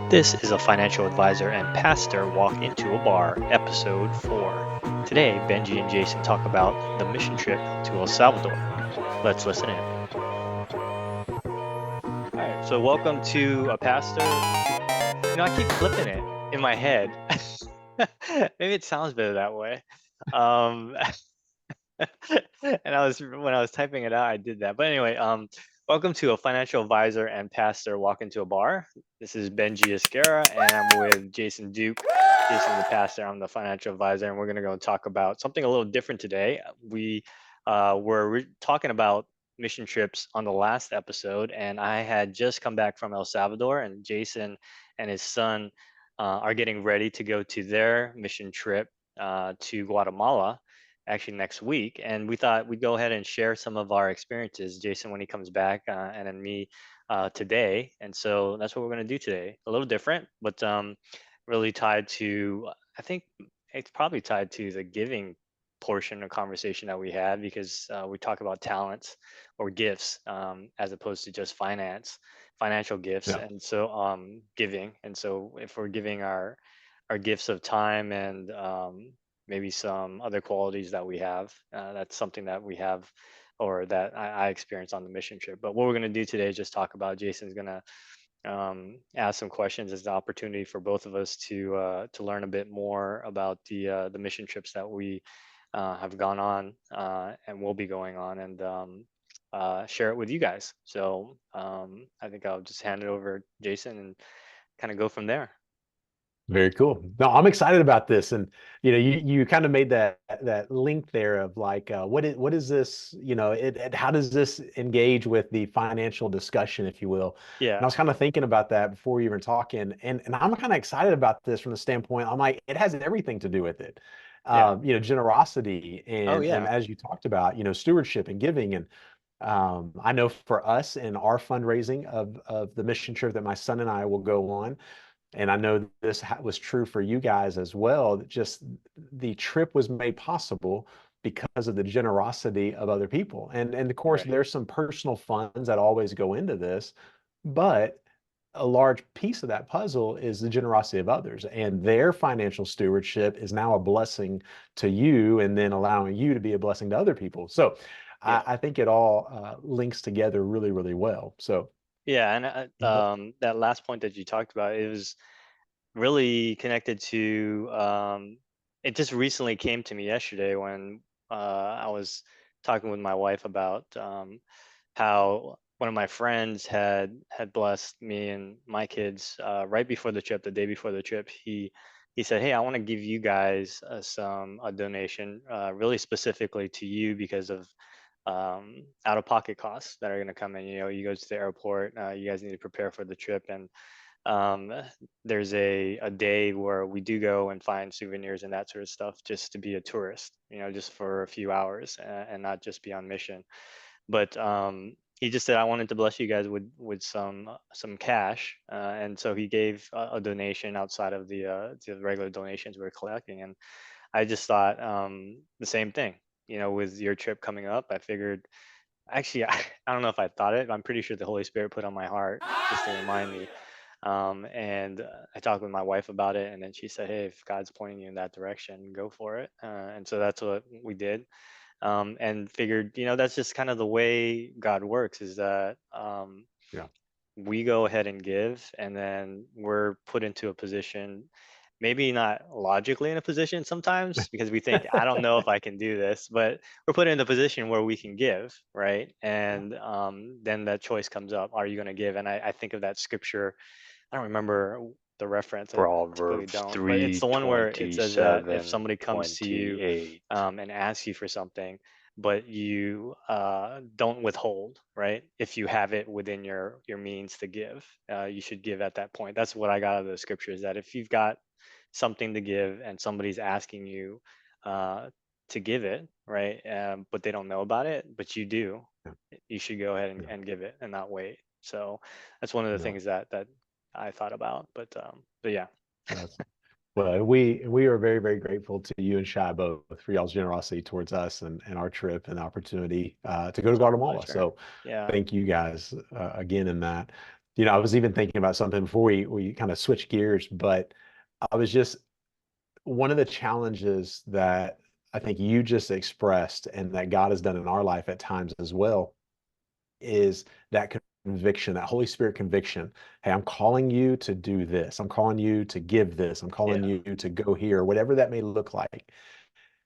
This is a financial advisor and pastor walk into a bar, episode 4. Today, Benji and Jason talk about the mission trip to El Salvador. Let's listen in. All right, so welcome to a pastor. I keep flipping it in my head. Maybe it sounds better that way. Um, and when I was typing it out, I did that. But anyway, welcome to a financial advisor and pastor walk into a bar. This is Benji Esquera, and I'm with Jason Duke. Jason, the pastor, I'm the financial advisor, and we're going to go and talk about something a little different today. We were talking about mission trips on the last episode, and I had just come back from El Salvador, and Jason and his son are getting ready to go to their mission trip to Guatemala actually next week. And we thought we'd go ahead and share some of our experiences, Jason, when he comes back, and then me today. And so that's what we're going to do today. A little different, but really tied to, I think it's probably tied to the giving portion of conversation that we had, because we talk about talents or gifts as opposed to just financial gifts. Yeah. And so giving. And so if we're giving our gifts of time and maybe some other qualities that we have. That's something that we have, or that I experienced on the mission trip. But what we're going to do today is just talk about. Jason's going to ask some questions as the opportunity for both of us to learn a bit more about the mission trips that we have gone on and will be going on, and share it with you guys. So I think I'll just hand it over, Jason, and kind of go from there. Very cool. No, I'm excited about this. And you kind of made that link there of like what is this, how does this engage with the financial discussion, if you will? And I Yeah, was kind of thinking about that before you were talking, and I'm kind of excited about this from the standpoint, I'm like, it has everything to do with it. yeah. Generosity Oh, and yeah. as you talked about, stewardship and giving. And I know for us in our fundraising of the mission trip that my son and I will go on, and I know this was true for you guys as well, that just the trip was made possible because of the generosity of other people. And of course, Right. there's some personal funds that always go into this, but a large piece of that puzzle is the generosity of others, and their financial stewardship is now a blessing to you, and then allowing you to be a blessing to other people. So I, Yeah. I think it all links together really, really well. So Yeah, and what? that last point that you talked about, it was really connected to it just recently came to me yesterday when I was talking with my wife about how one of my friends had blessed me and my kids right before the trip, the day before the trip. He said, "Hey, I want to give you guys a donation, really specifically to you because of out-of-pocket costs that are going to come in. You go to the airport, you guys need to prepare for the trip, and um, there's a day where we do go and find souvenirs and that sort of stuff, just to be a tourist, just for a few hours, and not just be on mission." But he just said, "I wanted to bless you guys with some cash," and so he gave a donation outside of the regular donations we're collecting. And I just thought the same thing. With your trip coming up, I figured, actually, I don't know if I thought it, but I'm pretty sure the Holy Spirit put on my heart just to remind me. And I talked with my wife about it, and then she said, "Hey, if God's pointing you in that direction, go for it." And so that's what we did, and figured, that's just kind of the way God works, is that Yeah. we go ahead and give, and then we're put into a position, maybe not logically in a position sometimes, because we think, I don't know if I can do this, but we're put in a position where we can give, right? Yeah. And then that choice comes up: are you going to give? And I think of that scripture. I don't remember the reference. I typically Proverbs don't, but it's three the one where it twenty says that if seven somebody comes to you 28. and asks you for something, but you don't withhold, right? If you have it within your means to give, you should give at that point. That's what I got out of the scripture, is that if you've got something to give and somebody's asking you uh, to give it, right? But they don't know about it, but you do, Yeah. you should go ahead Yeah. and give it and not wait. So that's one of the No. things that I thought about. But yeah. That's Well, we are very, very grateful to you and Shy both for y'all's generosity towards us and our trip and opportunity to go to It's our Guatemala. pleasure. So Yeah. thank you guys again in that. I was even thinking about something before we kind of switch gears, but I was just one of the challenges that I think you just expressed and that God has done in our life at times as well is that conviction, that Holy Spirit conviction. Hey, I'm calling you to do this. I'm calling you to give this. I'm calling Yeah. you to go here, whatever that may look like.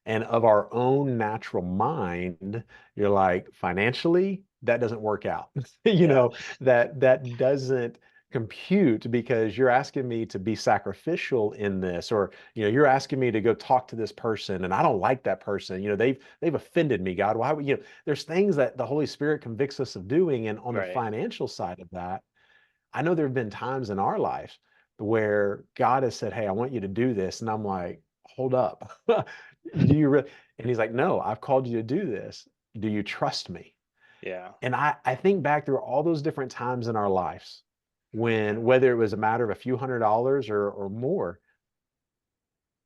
And of our own natural mind, you're like, financially, that doesn't work out. Yeah. That doesn't compute because you're asking me to be sacrificial in this, or you're asking me to go talk to this person, and I don't like that person. They've offended me, God. Why would there's things that the Holy Spirit convicts us of doing, and on the Right. financial side of that, I know there have been times in our life where God has said, "Hey, I want you to do this," and I'm like, "Hold up, do you really?" And He's like, "No, I've called you to do this. Do you trust me?" Yeah. And I think back through all those different times in our lives when whether it was a matter of a few $100s or more,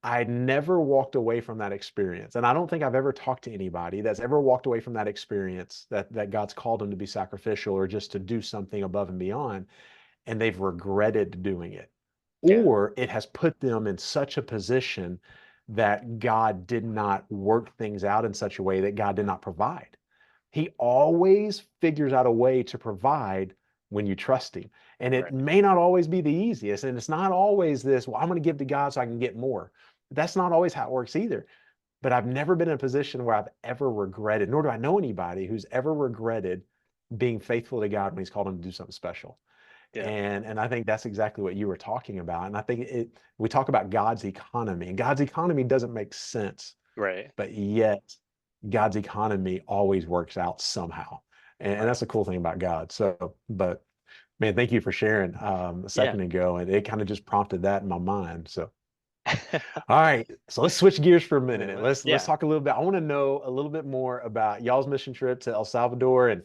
I never walked away from that experience. And I don't think I've ever talked to anybody that's ever walked away from that experience that God's called them to be sacrificial or just to do something above and beyond and they've regretted doing it. Yeah. Or it has put them in such a position that God did not work things out in such a way that God did not provide. He always figures out a way to provide when you trust Him. And it Right. may not always be the easiest. And it's not always this, well, I'm going to give to God so I can get more. That's not always how it works either. But I've never been in a position where I've ever regretted, nor do I know anybody who's ever regretted being faithful to God when He's called them to do something special. Yeah. And I think that's exactly what you were talking about. And I think we talk about God's economy, and God's economy doesn't make sense, Right. but yet God's economy always works out somehow. And Right. that's the cool thing about God. So, but man, thank you for sharing a Yeah. second ago. And it kind of just prompted that in my mind. So all right, so let's switch gears for a minute. Let's Yeah. talk a little bit. I want to know a little bit more about y'all's mission trip to El Salvador, and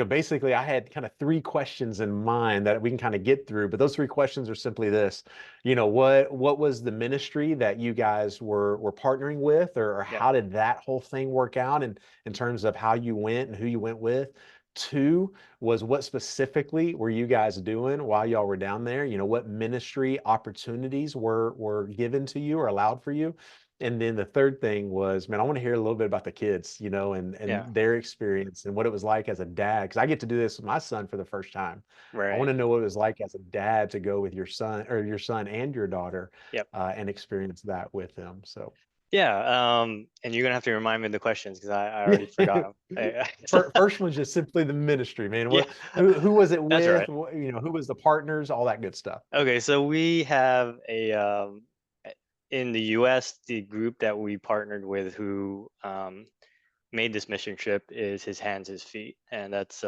basically, I had kind of three questions in mind that we can kind of get through. But those three questions are simply this: what was the ministry that you guys were partnering with, or Yeah. how did that whole thing work out in terms of how you went and who you went with? Two was what specifically were you guys doing while y'all were down there? What ministry opportunities were given to you or allowed for you? And then the third thing was, man, I want to hear a little bit about the kids, and Yeah. their experience and what it was like as a dad. Because I get to do this with my son for the first time. I want Right. to know what it was like as a dad to go with your son and your daughter, Yep. and experience that with them. So, Yeah. And you're gonna have to remind me of the questions because I already forgot 'em. First one's just simply the ministry, man. Yeah. Who was it That's with? right. Who was the partners? All that good stuff. Okay, so we have in the US, the group that we partnered with who made this mission trip is His Hands, His Feet, and that's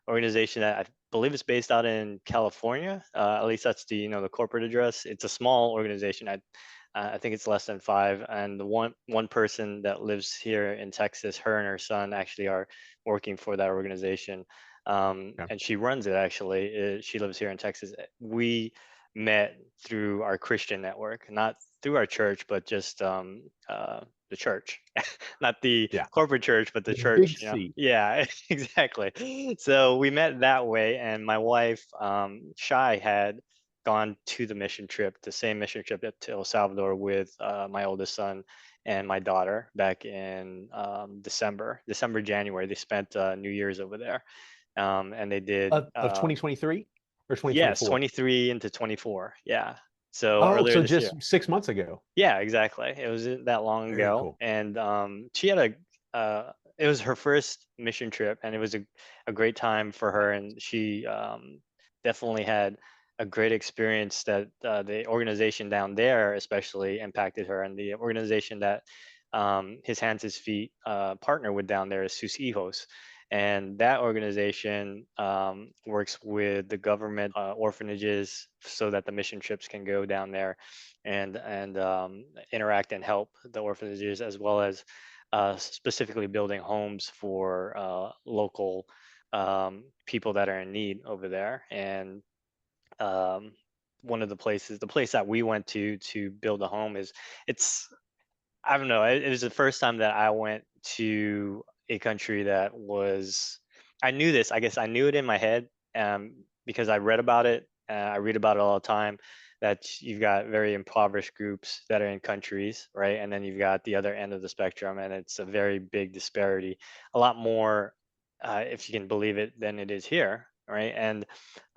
organization that I believe is based out in California. At least that's the corporate address. It's a small organization. I think it's less than five, and the one person that lives here in Texas, her and her son actually are working for that organization, Yeah. and she runs it actually. She lives here in Texas. We met through our Christian network, not through our church, but just the church, not the Yeah. corporate church, but the With a big church. C. Yeah, exactly. So we met that way, and my wife, Shai, had gone to the mission trip, the same mission trip to El Salvador with my oldest son and my daughter back in January. They spent New Year's over there, and they did Of 2023 or yes, 2024? 23 into 24. Yeah. So Oh, earlier so this year. just 6 months ago. Yeah, exactly. It wasn't that long Very ago, cool. and she had it was her first mission trip, and it was a great time for her, and she definitely had a great experience that the organization down there especially impacted her, and the organization that His Hands, His Feet partner with down there is Sus Hijos, and that organization works with the government orphanages so that the mission trips can go down there and interact and help the orphanages as well as specifically building homes for local people that are in need over there. And um, one of the place that we went to build a home it's I don't know. It was the first time that I went to a country that was. I knew this. I guess I knew it in my head. because I read about it. I read about it all the time. That you've got very impoverished groups that are in countries, right? And then you've got the other end of the spectrum, and it's a very big disparity. A lot more, if you can believe it, than it is here, right? And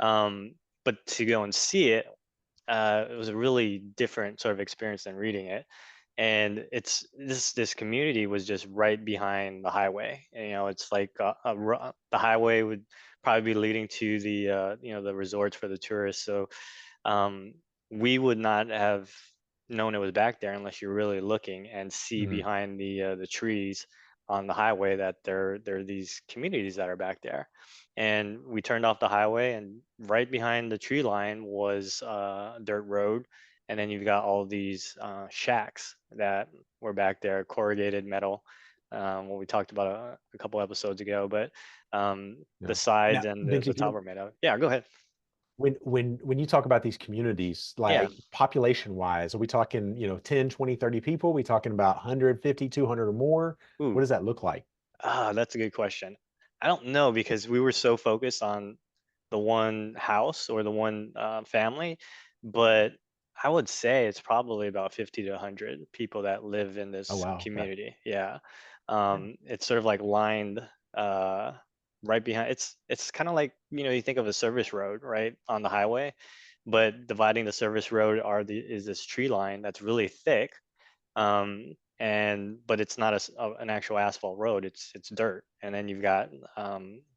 um, but to go and see it, it was a really different sort of experience than reading it. And it's this community was just right behind the highway. And, it's like the highway would probably be leading to the resorts for the tourists. So um, we would not have known it was back there unless you're really looking and see Mm, behind the trees on the highway that there are these communities that are back there. And we turned off the highway, and right behind the tree line was a dirt road. And then you've got all these shacks that were back there, corrugated metal, what we talked about a couple episodes ago. But the yeah. sides Now, and the Benji, top are made of. Yeah, go ahead. when you talk about these communities, Yeah. like population wise, are we talking, 10, 20, 30 people? Are we talking about 150, 200 or more? Ooh. What does that look like? That's a good question. I don't know because we were so focused on the one house or the one family, but I would say it's probably about 50 to 100 people that live in Oh, this wow. Okay. community. Yeah. Yeah. It's sort of like lined uh, right behind. It's kind of like, you think of a service road, right, on the highway, but dividing the service road is this tree line that's really thick, and but it's not an actual asphalt road. It's dirt, and then you've got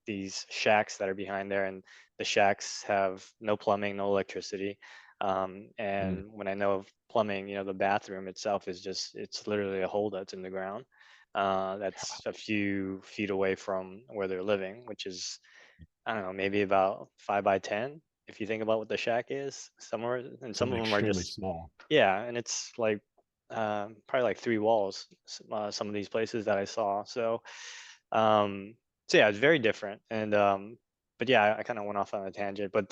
these shacks that are behind there, and the shacks have no plumbing, no electricity. Mm, And when I know of plumbing, the bathroom itself it's literally a hole that's in the ground, yeah. that's a few feet away from where they're living, which is, I don't know, maybe about 5 by 10 if you think about what the shack is somewhere. And some Something of them are extremely just, small. yeah, and it's like probably like three walls. Some of these places that I saw. Um, so yeah, it's very different. And but yeah, I kind of went off on a tangent. But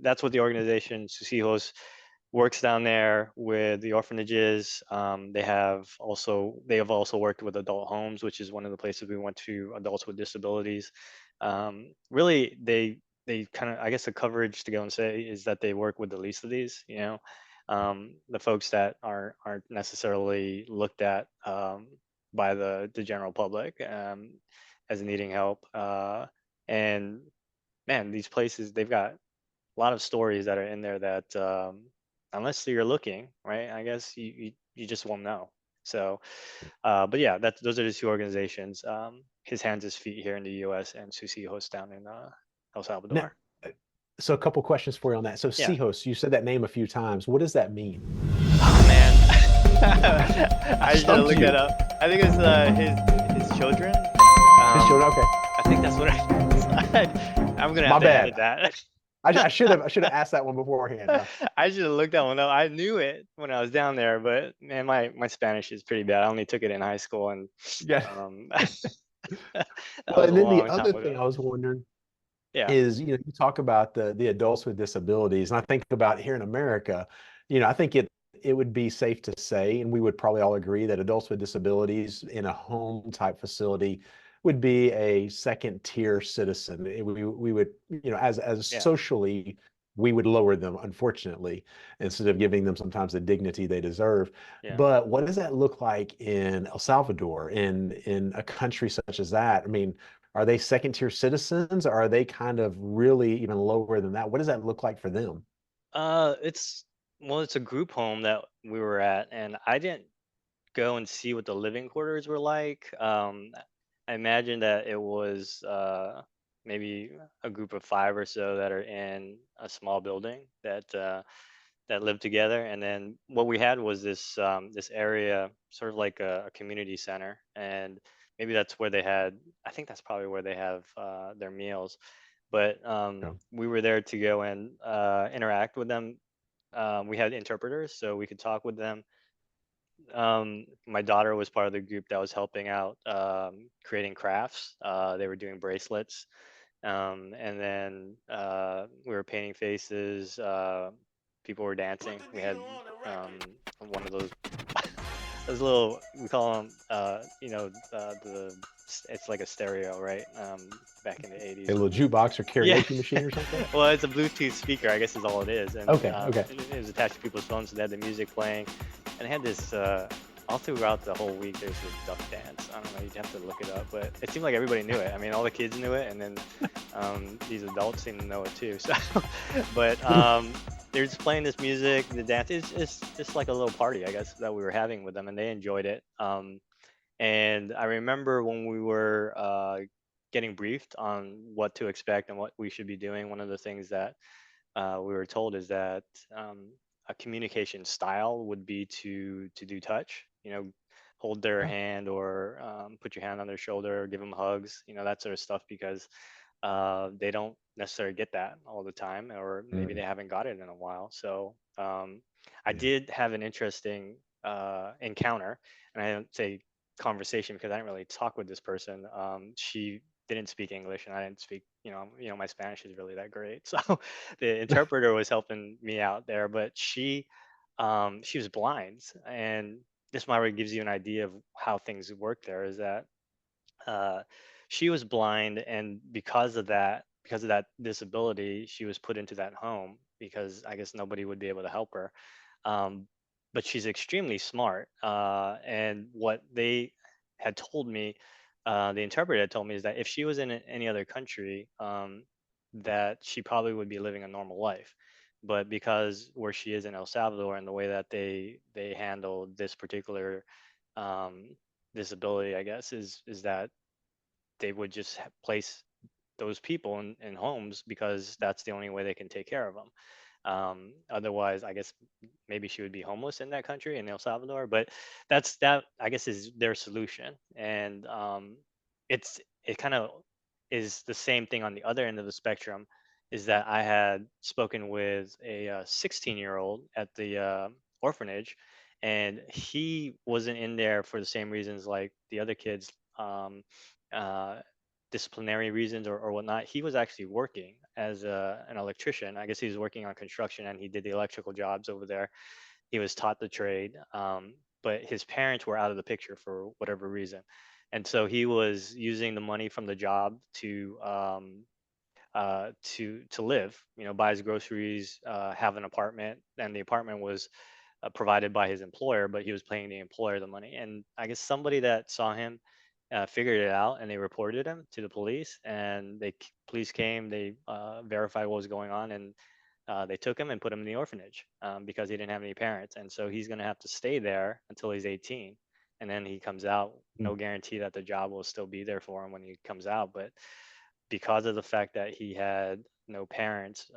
that's what the organization Susihos works down there with the orphanages. They have also worked with adult homes, which is one of the places we went to. Adults with disabilities. Really, they kind of, I guess the coverage to go and say is that they work with the least of these. The folks that aren't necessarily looked at by the general public as needing help. And man, these places, they've got a lot of stories that are in there that unless you're looking, right, I guess you just won't know. So but yeah, those are the two organizations, His Hands His Feet here in the US and Susi Host down in El Now, Salvador. uh, so a couple questions for you on that. So Yeah. Seahos, you said that name a few times. What does that mean? Oh man. I I should have stumped looked that you. up. I think it's his children. His um children. Okay. I think that's what I'm gonna have My to edit bad. that. I should have asked that one beforehand. I should have looked that one up. I knew it when I was down there, but man, my Spanish is pretty bad. I only took it in high school, and Yeah. that Well, was a and then the long other time thing ago. I was wondering Yeah. is, you talk about the adults with disabilities, and I think about here in America, I think it would be safe to say, and we would probably all agree that adults with disabilities in a home type facility would be a second tier citizen. We would, as Yeah. socially, we would lower them, unfortunately, instead of giving them sometimes the dignity they deserve. Yeah. But what does that look like in El Salvador, in a country such as that? I mean, are they second tier citizens? Or are they kind of really even lower than that? What does that look like for them? It's well, it's a group home that we were at, and I didn't go and see what the living quarters were like. I imagine that it was maybe a group of five or so that are in a small building that live together. And then what we had was this area, sort of like a community center, and maybe that's where they had. I think that's probably where they have their meals. But Yeah. we were there to go and interact with them. We had interpreters, so we could talk with them. My daughter was part of the group that was helping out, creating crafts. They were doing bracelets, and then we were painting faces. People were dancing. We had one of those. Those little, we call them, it's like a stereo, right? Back in the A 80s. little jukebox or Yeah. karaoke machine or something? Well, it's a Bluetooth speaker, I guess is all it is, and Okay, okay. it was attached to people's phones, so they had the music playing, and they had this. All throughout the whole week, there's this duck dance. I don't know, you'd have to look it up, but it seemed like everybody knew it. I mean, all the kids knew it, and then these adults seem to know it too. So, but they're just playing this music, the dance. It's just like a little party, I guess, that we were having with them, and they enjoyed it. And I remember when we were getting briefed on what to expect and what we should be doing, one of the things that we were told is that a communication style would be to do touch. Hold their Oh, hand or put your hand on their shoulder, give them hugs, that sort of stuff, because they don't necessarily get that all the time, or maybe they mm, haven't got it in a while. So I yeah. did have an interesting encounter, and I don't say conversation because I didn't really talk with this person. She didn't speak English, and I didn't speak. My Spanish is really that great. So the interpreter was helping me out there, but she was blind, and this might gives you an idea of how things work there. Is that uh, she was blind, and because of that disability, she was put into that home because I guess nobody would be able to help her. um, but she's extremely smart, and what they had told me, the interpreter had told me, is that if she was in any other country, that she probably would be living a normal life, but because where she is in El Salvador and the way that they handle this particular um, disability, I guess, is that they would just place those people in homes because that's the only way they can take care of them. Otherwise, I guess maybe she would be homeless in that country, in El Salvador. But that, I guess, is their solution, and it kind of is the same thing on the other end of the spectrum. Is that I had spoken with a 16-year-old at the orphanage, and he wasn't in there for the same reasons like the other kids. Um, uh, Disciplinary reasons or whatnot. He was actually working as an electrician. I guess he was working on construction, and he did the electrical jobs over there. He was taught the trade, but his parents were out of the picture for whatever reason. And so he was using the money from the job to live, buy his groceries, have an apartment, and the apartment was provided by his employer, but he was paying the employer the money. And I guess somebody that saw him figured it out, and they reported him to the police. And police came, they verified what was going on, and they took him and put him in the orphanage because he didn't have any parents. And so he's going to have to stay there until he's 18, and then he comes out. Mm, No guarantee that the job will still be there for him when he comes out, but because of the fact that he had no parents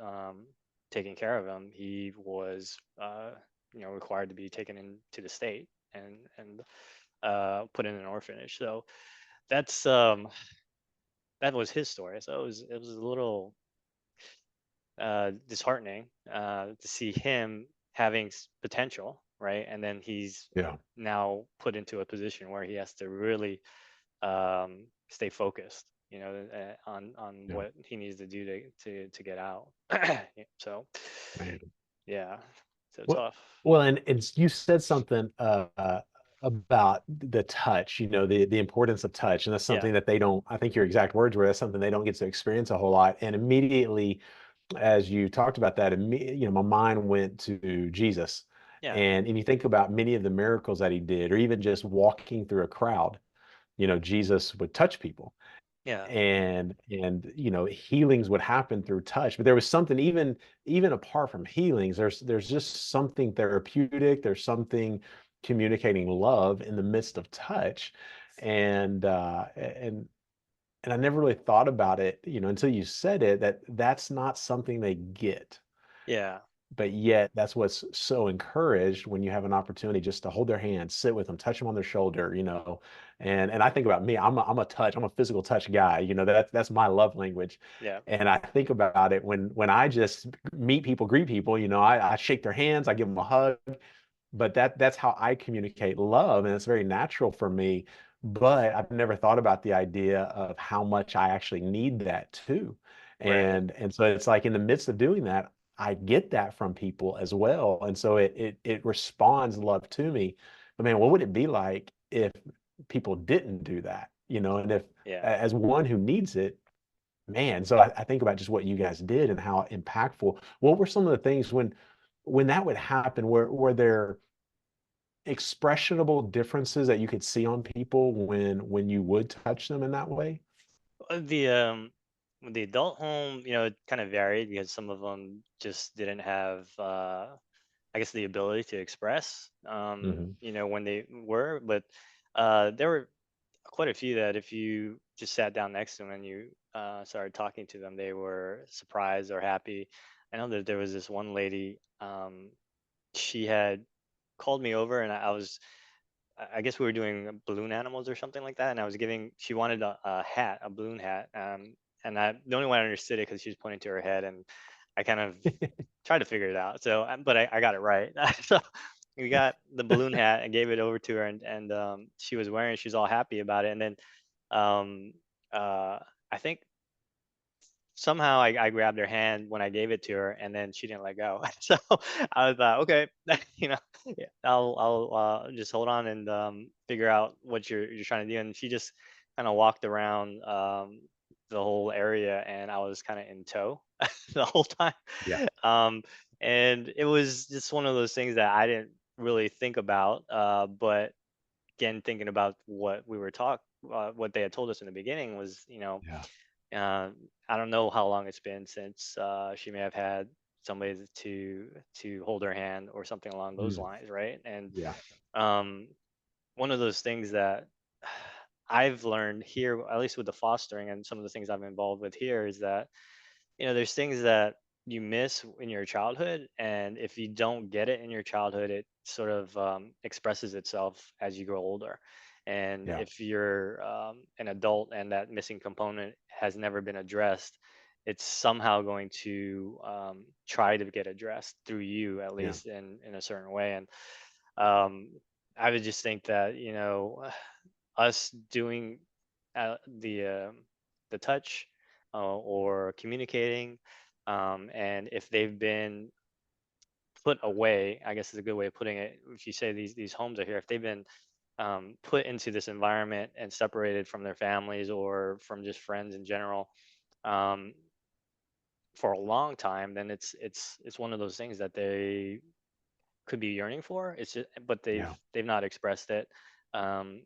taking care of him, he was required to be taken into the state and put in an orphanage. So that's that was his story. So it was a little disheartening to see him having potential, right? And then he's yeah, now put into a position where he has to really stay focused, on yeah. what he needs to do to get out. Yeah, so Man. yeah, so Well, tough. well, and you said something about the touch, the importance of touch, and that's Yeah, something that they don't. I think your exact words were that's something they don't get to experience a whole lot. And immediately, as you talked about that, my mind went to Jesus, yeah, and you think about many of the miracles that he did, or even just walking through a crowd. Jesus would touch people, yeah, and healings would happen through touch, but there was something, even apart from healings, there's just something therapeutic, there's something communicating love in the midst of touch. And I never really thought about it, until you said it, that's not something they get, yeah, but yet that's what's so encouraged when you have an opportunity just to hold their hand, sit with them, touch them on their shoulder, and I think about me, I'm a physical touch guy, that's my love language. yeah, And I think about it when I just meet people, greet people, I shake their hands, I give them a hug, but that's how I communicate love, and it's very natural for me. But I've never thought about the idea of how much I actually need that too. right, And so it's like in the midst of doing that, I get that from people as well. And so it responds love to me But man, what would it be like if people didn't do that? And if Yeah. as one who needs it, man, so I think about just what you guys did and how impactful. What were some of the things when that would happen? Were there expressionable differences that you could see on people when you would touch them in that way? The with the adult home, it kind of varied because some of them just didn't have, I guess, the ability to express, Mhm. when they were. But there were quite a few that if you just sat down next to them and you started talking to them, they were surprised or happy. I know that there was this one lady. She had called me over, and I was, I guess we were doing balloon animals or something like that, and I was giving. She wanted a hat, a balloon hat, and the only way I understood it because she was pointing to her head, and I kind of tried to figure it out. So, but I got it right. So we got the balloon hat and gave it over to her, and she was wearing. She's all happy about it, and then um, I think somehow I grabbed her hand when I gave it to her, and then she didn't let go. So I was like, okay, yeah, I'll just hold on and figure out what you're trying to do. And she just kind of walked around the whole area, and I was kind of in tow the whole time. Yeah, Um, and it was just one of those things that I didn't really think about, but again, thinking about what we were what they had told us in the beginning was, yeah. uh, I don't know how long it's been since she may have had somebody to hold her hand or something along those Mm, lines, right? And yeah, um, one of those things that I've learned here, at least with the fostering and some of the things I'm involved with here, is that there's things that you miss in your childhood, and if you don't get it in your childhood, it sort of expresses itself as you grow older. And yeah, if you're an adult and that missing component has never been addressed, it's somehow going to try to get addressed through you, at yeah, least in a certain way. And um, I would just think that us doing the touch or communicating, and if they've been put away, I guess is a good way of putting it. If you say these homes are here, if they've been put into this environment and separated from their families or from just friends in general um, for a long time, then it's one of those things that they could be yearning for. It's just, but yeah, they've not expressed it,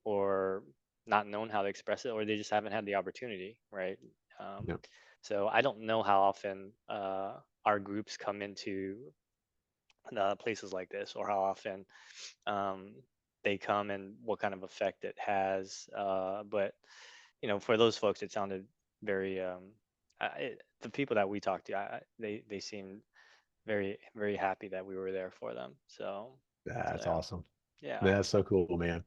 or not known how to express it, or they just haven't had the opportunity, right? Um, yeah, so I don't know how often our groups come into places like this, or how often um, they come and what kind of effect it has. But for those folks, it sounded very. The people that we talked to, they seemed very very happy that we were there for them. So that's yeah. awesome. Yeah. That's so cool, man.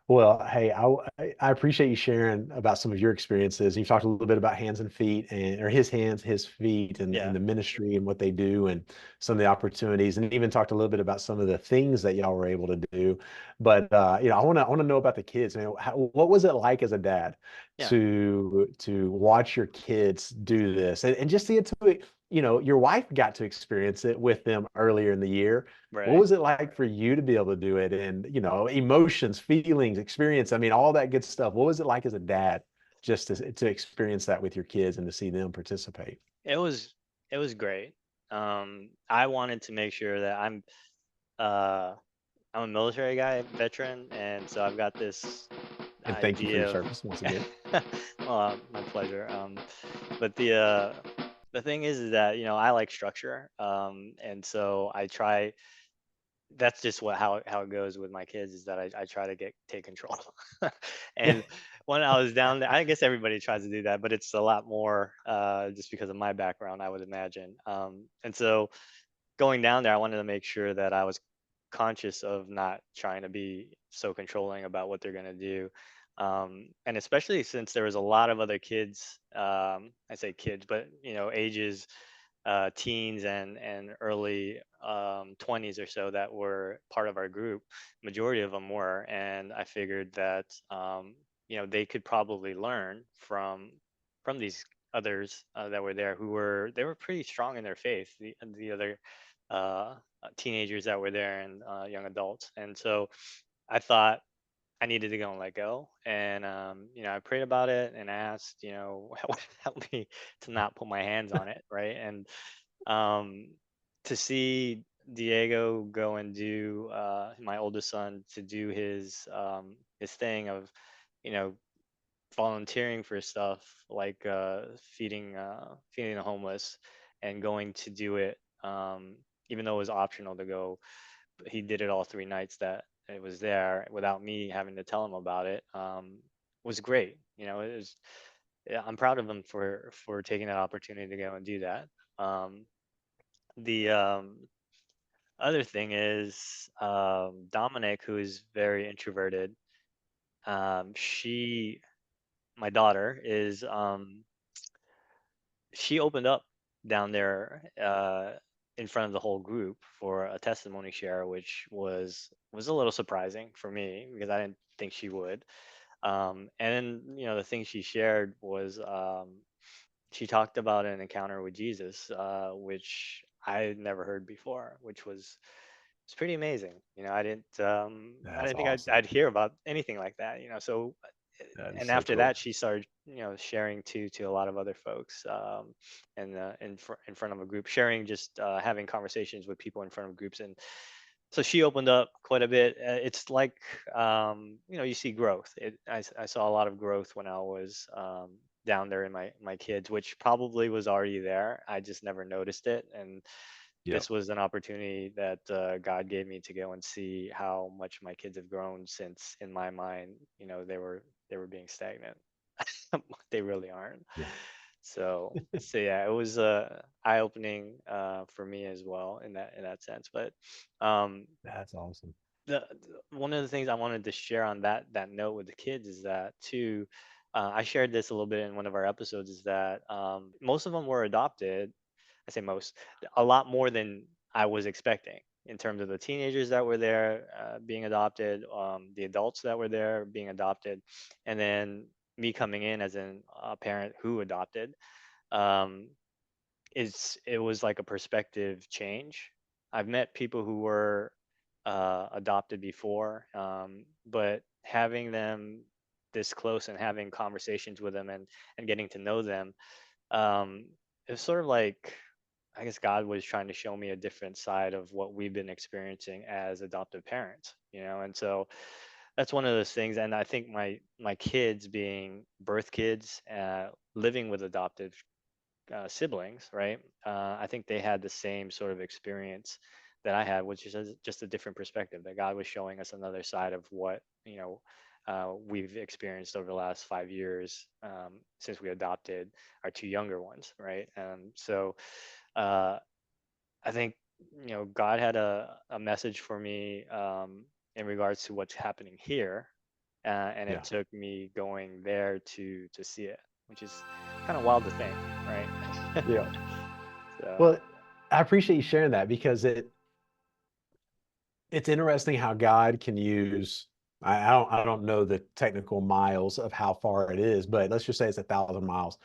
Well, hey, I appreciate you sharing about some of your experiences. You talked a little bit about hands and feet, and or his hands, his feet, and Yeah. the ministry and what they do, and some of the opportunities, and even talked a little bit about some of the things that y'all were able to do. But I want to know about the kids, man. What was it like as a dad Yeah. to watch your kids do this, and just see it to your wife got to experience it with them earlier in the year. What Right. was it like for you to be able to do it? And, emotions, feelings, experience, I mean, all that good stuff. What was it like as a dad just to experience that with your kids and to see them participate? It was it was great. I wanted to make sure that uh I'm a military guy, veteran, and so I've got this And thank you for your idea of service once again. well, my pleasure. But the thing is that I like structure, and so I try. That's just how it goes with my kids, is that I try to take control. And when I was down there, I guess everybody tries to do that, but it's a lot more just because of my background, I would imagine. And so going down there, I wanted to make sure that I was conscious of not trying to be so controlling about what they're going to do. And especially since there was a lot of other kids, I say kids, but ages, teens and early 20s or so that were part of our group. Majority of them were, and I figured that they could probably learn from these others that were there, who were pretty strong in their faith. The other teenagers that were there, and young adults. And so I thought I needed to go and let go. And, I prayed about it and asked, help me to not put my hands on it. Right. And um, to see Diego go and do, my oldest son, to do his thing of, you know, volunteering for stuff like feeding the homeless and going to do it, even though it was optional to go. He did it all 3 nights that it was there without me having to tell him about it. Was great. It was. Yeah, I'm proud of him for taking that opportunity to go and do that. Um, the other thing is, Dominic, who is very introverted. She, my daughter, is she opened up down there, in front of the whole group for a testimony share, which was a little surprising for me because I didn't think she would. And then, the thing she shared was, she talked about an encounter with Jesus, which I had never heard before, which was it's pretty amazing. I That's didn't think awesome. I'd hear about anything like that. So, That is and so after cool. that, she started, sharing to a lot of other folks, and in front of a group, sharing, just having conversations with people in front of groups. And so she opened up quite a bit. It's like, you see growth. I saw a lot of growth when I was, down there in my kids, which probably was already there. I just never noticed it. And Yep. this was an opportunity that, God gave me to go and see how much my kids have grown, since in my mind, they were being stagnant. They really aren't. Yeah. So yeah, it was, eye opening, for me as well, in that sense. But, um, That's awesome. one of the things I wanted to share on that note with the kids is that too. I shared this a little bit in one of our episodes. Is that, most of them were adopted. I say most, a lot more than I was expecting, in terms of the teenagers that were there, being adopted, the adults that were there being adopted, and then me coming in as a parent who adopted. Um, it was like a perspective change. I've met people who were, adopted before, but having them this close and having conversations with them, and getting to know them, um, it was sort of like, I guess God was trying to show me a different side of what we've been experiencing as adoptive parents, and so that's one of those things. And I think my kids, being birth kids, living with adoptive, siblings, right? I think they had the same sort of experience that I had, which is just a different perspective. That God was showing us another side of what, we've experienced over the last 5 years, since we adopted our two younger ones, right? So, uh, I think, God had a message for me, in regards to what's happening here, and it Yeah. took me going there to see it, which is kind of wild to think, right? Yeah. So Well, I appreciate you sharing that because it's interesting how God can use. I don't know the technical miles of how far it is, but let's just say it's 1,000 miles.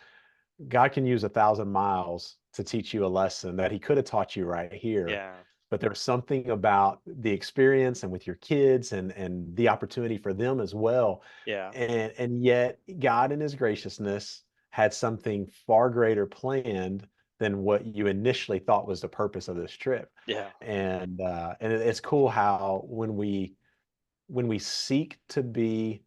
God can use 1,000 miles to teach you a lesson that He could have taught you right here. yeah, But there's something about the experience and with your kids and the opportunity for them as well. yeah, And yet God in His graciousness had something far greater planned than what you initially thought was the purpose of this trip. yeah, And it's cool how when we seek to be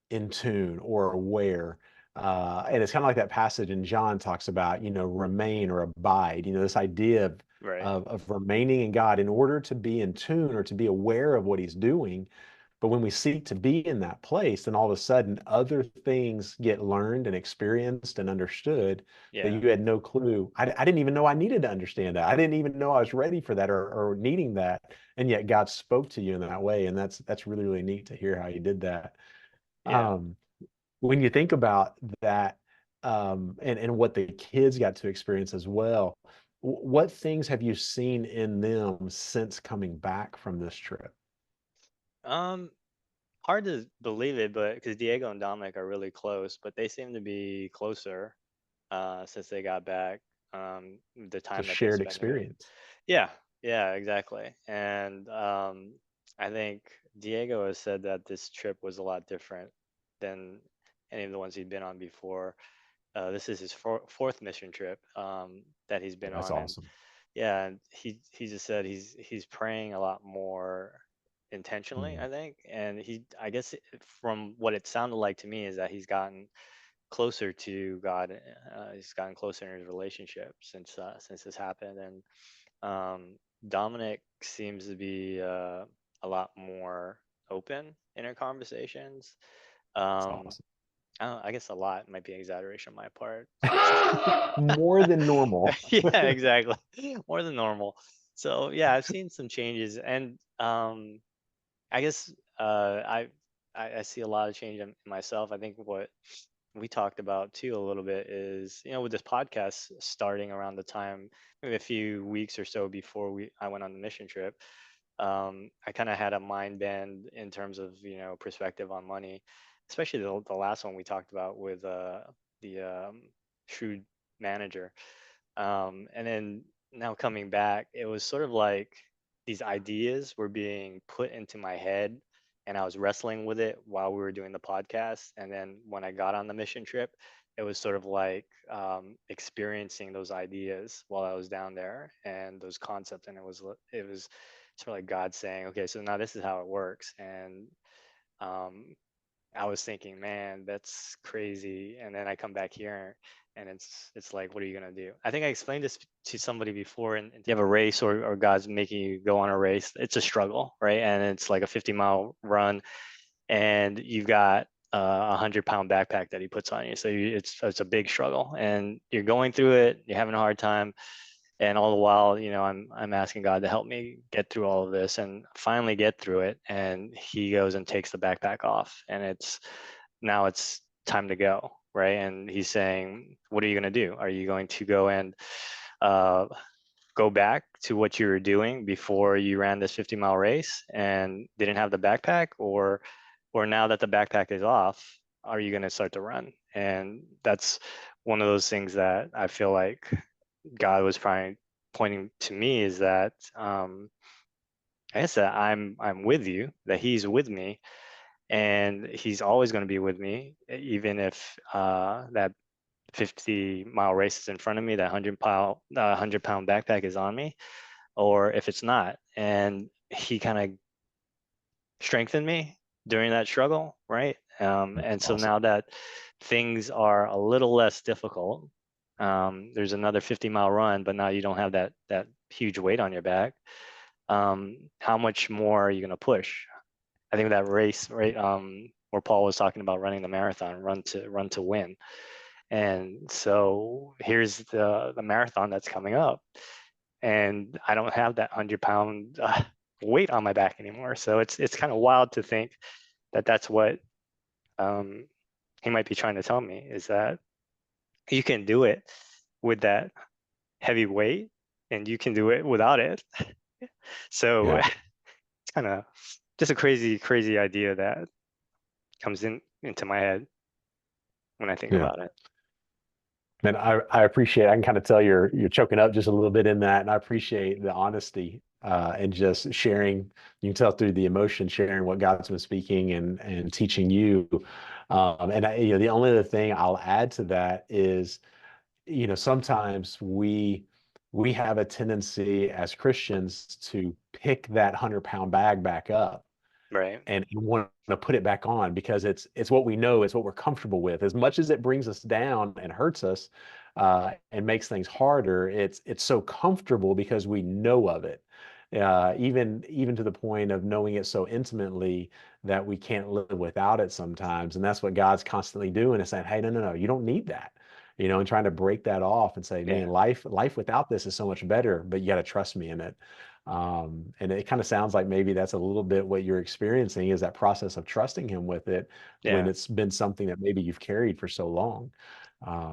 in tune or aware. And it's kind of like that passage in John talks about, remain or abide, this idea of, right, of remaining in God in order to be in tune or to be aware of what He's doing. But when we seek to be in that place, then all of a sudden other things get learned and experienced and understood that yeah, you had no clue. I didn't even know I needed to understand that. I didn't even know I was ready for that or needing that. And yet God spoke to you in that way. And that's really, really neat to hear how He did that. yeah. Um, when you think about that, and what the kids got to experience as well, what things have you seen in them since coming back from this trip? Um, Hard to believe it, but because Diego and Dominic are really close, but they seem to be closer, since they got back. The It's a time that they shared spent together. experience. Yeah, yeah, exactly. And, I think. Diego has said that this trip was a lot different than any of the ones he'd been on before. This is his fourth mission trip that he's been That's on, and awesome. yeah, and he just said he's praying a lot more intentionally, Mm, I think, and I guess from what it sounded like to me is that he's gotten closer to God. He's gotten closer in his relationship since this happened, and Dominic seems to be a lot more open in her conversations. that's Um, awesome. I guess a lot might be an exaggeration on my part. More than normal. Yeah, exactly. More than normal. So yeah, I've seen some changes, and I guess I see a lot of change in myself. I think what we talked about too a little bit is, with this podcast starting around the time, maybe a few weeks or so before I went on the mission trip. I kind of had a mind bend in terms of, perspective on money, especially the last one we talked about with the shrewd manager. And then now coming back, it was sort of like these ideas were being put into my head, and I was wrestling with it while we were doing the podcast. And then when I got on the mission trip, it was sort of like experiencing those ideas while I was down there and those concepts. And it was sort of like God saying, okay, so now this is how it works. And um, I was thinking, man, that's crazy. And then I come back here and it's like, what are you gonna do? I think I explained this to somebody before, and you have a race or God's making you go on a race, it's a struggle, right? And it's like a 50-mile run, and you've got a 100-pound backpack that he puts on you. So it's a big struggle, and you're going through it, you're having a hard time, and all the while, I'm asking God to help me get through all of this and finally get through it. And he goes and takes the backpack off, and it's time to go, right? And he's saying, what are you going to do? Are you going to go and uh, go back to what you were doing before you ran this 50-mile race and didn't have the backpack, or now that the backpack is off, are you going to start to run? And that's one of those things that I feel like God was probably pointing to me, is that I guess that I'm with you, that He's with me, and He's always going to be with me, even if that 50-mile race is in front of me, that 100-pound backpack is on me, or if it's not. And He kind of strengthened me during that struggle, right? And so Awesome. now that things are a little less difficult, there's another 50-mile run, but now you don't have that huge weight on your back. How much more are you going to push? I think that race, right, where Paul was talking about running the marathon, run to win. And so here's the marathon that's coming up, and I don't have that 100-pound weight on my back anymore. So it's kind of wild to think that that's what um, he might be trying to tell me, is that you can do it with that heavy weight, and you can do it without it. So Yeah. it's kind of just a crazy, crazy idea that comes into my head when I think Yeah. about it. Man, I appreciate, I can kind of tell you're choking up just a little bit in that. And I appreciate the honesty and just sharing. You can tell through the emotion, sharing what God's been speaking and teaching you. And the only other thing I'll add to that is, sometimes we have a tendency as Christians to pick that 100-pound bag back up Right. and want to put it back on because it's what we know, it's what we're comfortable with. As much as it brings us down and hurts us and makes things harder, it's so comfortable because we know of it. Even to the point of knowing it so intimately that we can't live without it sometimes. And that's what God's constantly doing, is saying, hey, no, no, no, you don't need that. And trying to break that off and say, man, Yeah. life without this is so much better, but you got to trust me in it. And it kind of sounds like maybe that's a little bit what you're experiencing, is that process of trusting him with it when Yeah. it's been something that maybe you've carried for so long.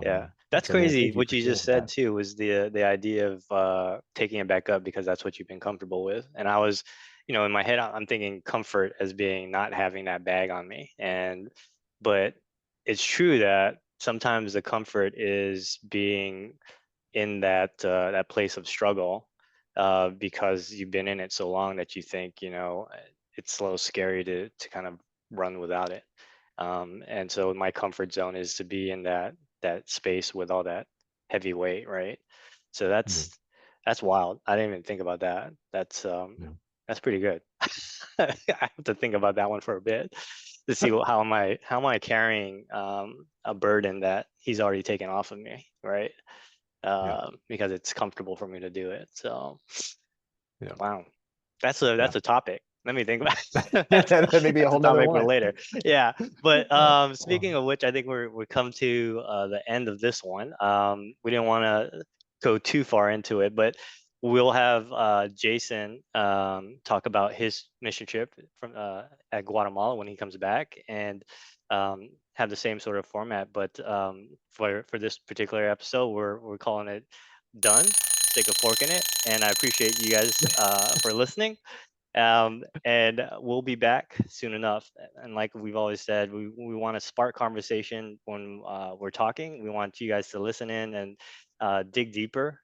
Yeah. That's So man, crazy. thank you What for you just sharing said that. too was the idea of taking it back up because that's what you've been comfortable with. And I was, in my head, I'm thinking comfort as being not having that bag on me. But it's true that sometimes the comfort is being in that place of struggle, because you've been in it so long that you think, it's a little scary to kind of run without it. And so my comfort zone is to be in that space with all that heavy weight, right? So Yeah, that's wild. I didn't even think about that. yeah, That's pretty good. I have to think about that one for a bit to see how am I carrying a burden that he's already taken off of me, right? yeah, Because it's comfortable for me to do it. So yeah, wow, yeah. that's a topic. Let me think about That may be a that's a whole nother topic for one. later. Yeah, but Oh, speaking of which, I think we're come to the end of this one. We didn't want to go too far into it, but we'll have Jason talk about his mission trip from at Guatemala when he comes back, and have the same sort of format. But for this particular episode, we're calling it done. Stick a fork in it, and I appreciate you guys for listening. And we'll be back soon enough. And like we've always said, we want to spark conversation when we're talking. We want you guys to listen in and dig deeper,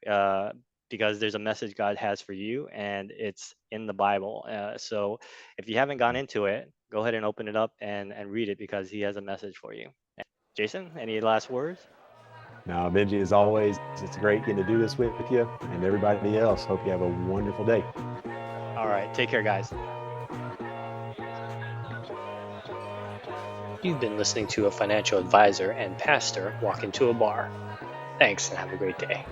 because there's a message God has for you, and it's in the Bible. So if you haven't gone into it, go ahead and open it up and read it, because He has a message for you. Jason, any last words? now, Benji, as always, it's great getting to do this with you and everybody else. Hope you have a wonderful day. All right, take care, guys. You've been listening to a financial advisor and pastor walk into a bar. Thanks, and have a great day.